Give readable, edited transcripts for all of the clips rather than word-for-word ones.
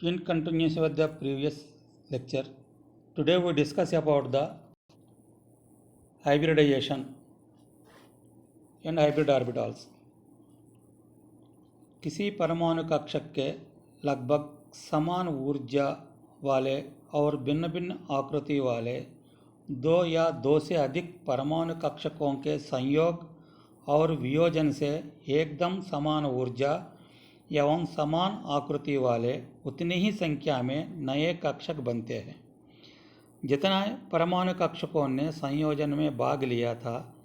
In continuation with the previous lecture, today we discuss about the hybridization and hybrid orbitals. किसी परमाणु कक्षक के लगभग समान ऊर्जा वाले और भिन्न भिन्न आकृति वाले दो या दो से अधिक परमाणु कक्षकों के संयोग और वियोजन से एकदम समान ऊर्जा एवं समान आकृति वाले उतनी ही संख्या में नए कक्षक बनते हैं। जितना परमाणु कक्षकों ने संयोजन में भाग लिया था,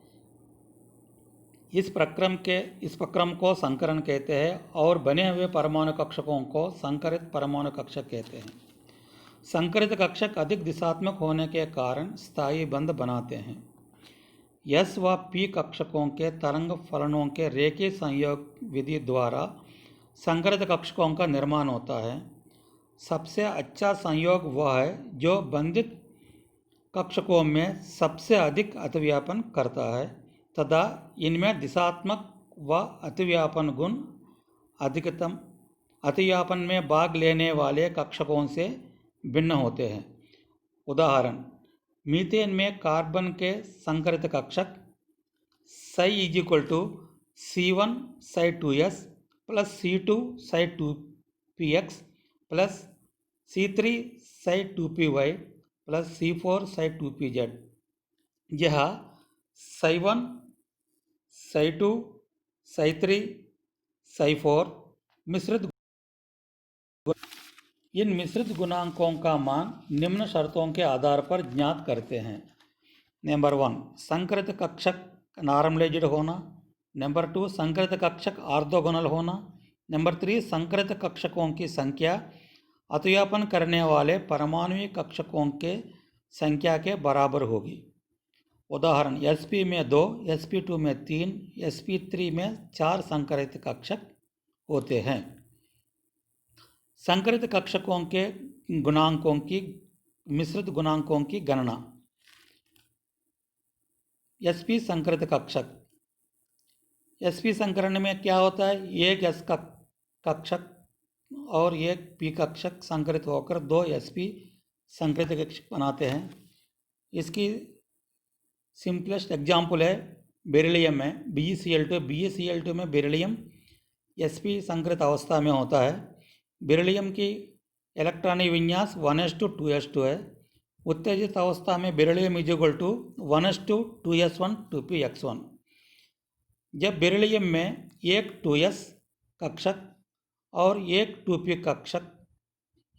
इस प्रक्रम को संकरण कहते हैं और बने हुए परमाणु कक्षकों को संकरित परमाणु कक्षक कहते हैं। संकरित कक्षक अधिक दिशात्मक होने के कारण स्थायी बंध बनाते हैं। एस व पी कक्षकों के तरंग फलनों के रेखीय संयोग विधि द्वारा संकरित कक्षकों का निर्माण होता है। सबसे अच्छा संयोग वह है जो बंधित कक्षकों में सबसे अधिक अतिव्यापन करता है तथा इनमें दिशात्मक व अतिव्यापन गुण अधिकतम अतिव्यापन में भाग लेने वाले कक्षकों से भिन्न होते हैं। उदाहरण, मीथेन में कार्बन के संकरित कक्षक C=C1 Ψ2s plus C2 Ψ2px plus C3 Ψ2py plus C4 Ψ2pz। यह Ψ1 Ψ2 Ψ3 Ψ4 मिश्रित इन मिश्रित गुणांकों का मान निम्न शर्तों के आधार पर ज्ञात करते हैं। नंबर 1, संकरित कक्षक नॉर्मलाइज्ड होना। नंबर 2, संकरित कक्षक ऑर्थोगोनल होना। नंबर 3, संकरित कक्षकों की संख्या अतिव्यापन करने वाले परमाणुीय कक्षकों के संख्या के बराबर होगी। उदाहरण, sp में 2, sp2 में 3, sp3 में 4 संकरित कक्षक होते हैं। संकरित कक्षकों के गुणांकों की मिश्रित गुणांकों की गणना। sp संकरित कक्षक, sp संकरण में क्या होता है? एक s कक्षक और एक p कक्षक संकरित होकर 2 sp संकरित कक्षक बनाते हैं। इसकी सिंपलेस्ट एग्जाम्पल है बेरिलियम में BeCl2। BeCl2 में बेरिलियम sp संकरित अवस्था में होता है। बेरिलियम की इलेक्ट्रॉनिक विन्यास 1s2 है। उत्तेजित अवस्था में बेरिलियम = 1s2 2p(x1)। जब बेरिलियम में एक 2s कक्षक और एक 2p कक्षक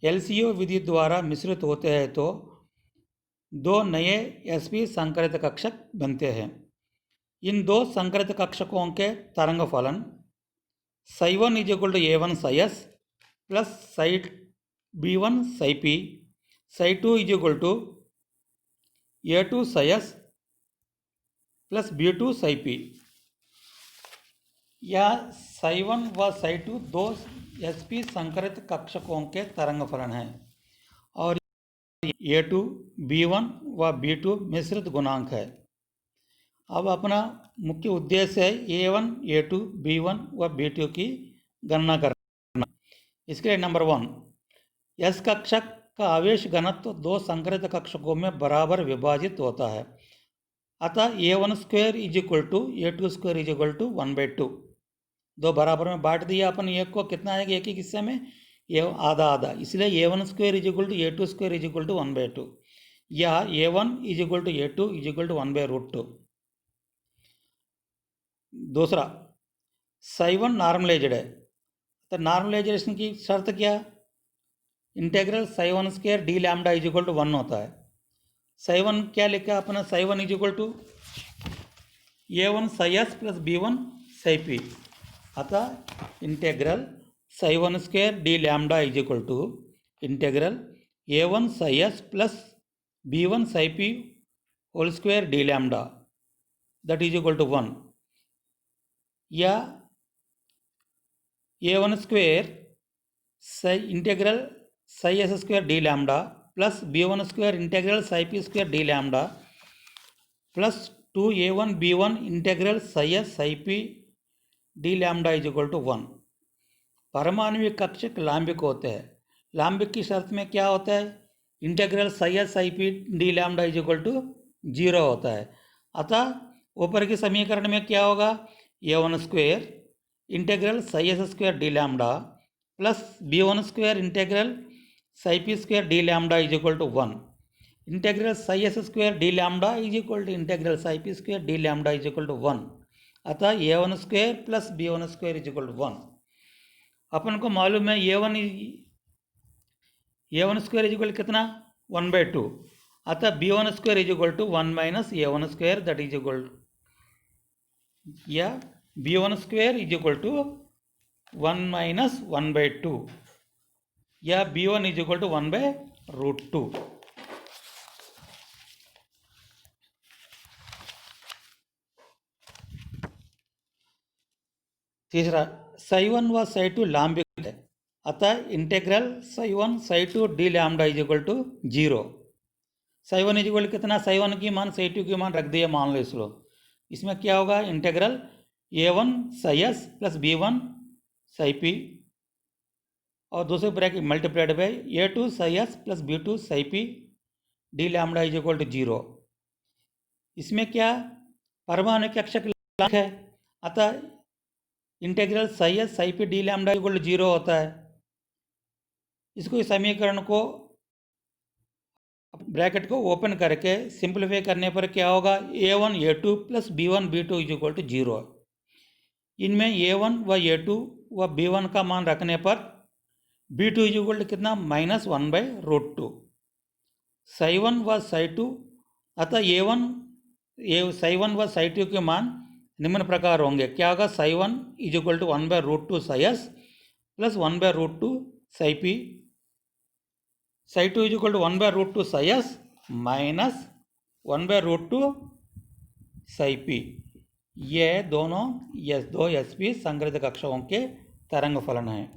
LCO विधि द्वारा मिश्रित होते हैं तो 2 नए sp संकरित कक्षक बनते हैं। इन दो संकरित कक्षकों के तरंग फलन Ψ1 = A1 Ψs plus B1 Ψp, Ψ2 = A2 Ψs plus B2 Ψp। यह Ψ1 व Ψ2 दो sp संकरित कक्षकों के तरंग फलन हैं और A2, B1 व B2 मिश्रित गुणांक है। अब अपना मुख्य उद्देश्य है A1, A2, B1 व B2 की गणना करना। इसके लिए नंबर 1, S कक्षक का आवेश घनत्व दो संकरित कक्षकों में बराबर विभाजित होता है। अतः A12 = A22 1/2। दो बराबर में बांट दिया अपन एक को, कितना आएगा एक एक हिस्से में? आधा आधा, इसलिए A12 = A22 1/2 या A1 = A2 = 1/√2। दूसरा, Ψ1 नॉर्मलाइज्ड है तो नॉर्मलाइजेशन की शर्त क्या? इंटीग्रल Ψ1² d लैम्डा = 1 होता है। Ψ1 क्या लिखा अपना? Ψ1 = A1 Ψs plus B1 Ψp। अतः integral Ψ1² d lambda = integral A1 Ψs plus B1 Ψp whole square d lambda that = 1 या A1² integral Ψs² d lambda plus B1² integral Ψp² d lambda plus 2A1 B1 integral Ψs Ψp d lambda = 1। परमाणु कक्षक लांबिक होते हैं लाम्बिक की शर्त में क्या होता है, integral psi S psi P D lambda is equal to 0 होता है। अतः ऊपर के समीकरण में क्या होगा, a1 square integral psi S square D lambda plus b1 square integral psi P square D lambda is equal to 1। Integral psi S square D lambda is equal to integral psi P square D lambda is equal to 1। अतः a1 square plus b1 square is equal to 1। अपन को मालूम है a1 square is equal कितना, 1/2। अतः b1 square is equal to 1 minus a1 square that is equal to, या b1 square is equal to 1 minus 1/2, या b1 is equal to 1/√2। तीसरा, साई 1 व साई 2 लाम्बिक है, अतः integral psi 1 psi 2 D lambda is equal to 0। Psi 1 is equal कितना, psi 1 की मान साई 2 की मान रख दिए, मान लो इसको। इसमें क्या होगा, integral a1 psi S plus b1 psi P और दूसरे bracket multiplied by a2 psi S plus b2 psi P D lambda is equal to 0। इसमें क्या, परमाणु कक्षक है, अतः integral psi S psi P D lambda equal to 0 होता है। इसको इस समीकरण को ब्रैकेट को ओपन करके सिंप्लीफाई करने पर क्या होगा, a1 a2 plus b1 b2 is equal to 0। इनमें a1 व a2 व b1 का मान रखने पर b2 इज इक्वल टू कितना, माइनस 1/√2। साई 1 व साई 2, अतः साई 1 व साई 2 के मान निम्न प्रकार होंगे। क्या होगा, psi 1 is equal to 1/√2 psi S plus 1/√2 psi P, psi 2 is equal to 1/√2 psi S minus 1/√2 psi P. ये दोनों दो एस पी संग्रहित कक्षकों के तरंग फलन हैं।